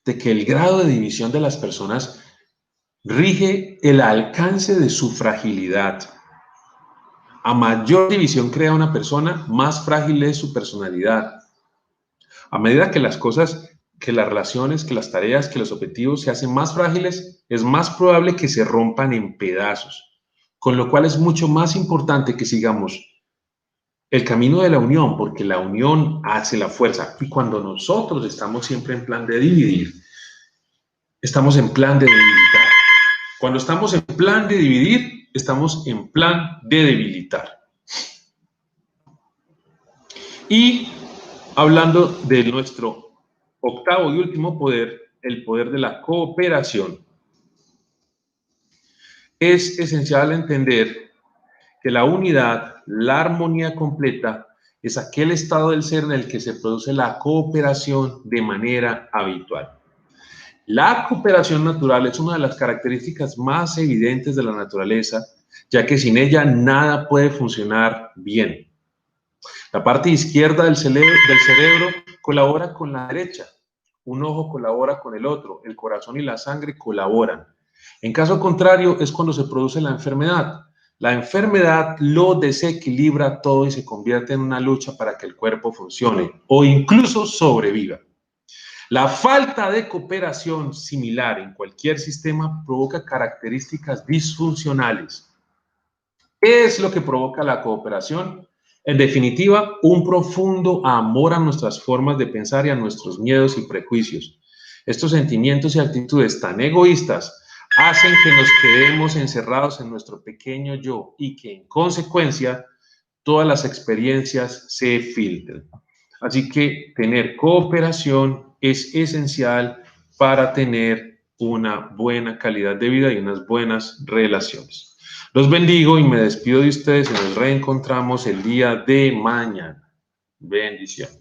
de que el grado de división de las personas rige el alcance de su fragilidad. A mayor división crea una persona, más frágil es su personalidad. A medida que las cosas, que las relaciones, que las tareas, que los objetivos se hacen más frágiles, es más probable que se rompan en pedazos. Con lo cual es mucho más importante que sigamos el camino de la unión, porque la unión hace la fuerza. Y cuando nosotros estamos siempre en plan de dividir, estamos en plan de debilitar. Cuando estamos en plan de dividir, estamos en plan de debilitar. Y hablando de nuestro octavo y último poder, el poder de la cooperación, es esencial entender que la unidad, la armonía completa, es aquel estado del ser en el que se produce la cooperación de manera habitual. La cooperación natural es una de las características más evidentes de la naturaleza, ya que sin ella nada puede funcionar bien. La parte izquierda del cerebro colabora con la derecha, un ojo colabora con el otro, el corazón y la sangre colaboran. En caso contrario, es cuando se produce la enfermedad. La enfermedad lo desequilibra todo y se convierte en una lucha para que el cuerpo funcione o incluso sobreviva. La falta de cooperación similar en cualquier sistema provoca características disfuncionales. ¿Qué es lo que provoca la cooperación? En definitiva, un profundo amor a nuestras formas de pensar y a nuestros miedos y prejuicios. Estos sentimientos y actitudes tan egoístas hacen que nos quedemos encerrados en nuestro pequeño yo y que en consecuencia todas las experiencias se filtren. Así que tener cooperación es esencial para tener una buena calidad de vida y unas buenas relaciones. Los bendigo y me despido de ustedes y nos reencontramos el día de mañana. Bendiciones.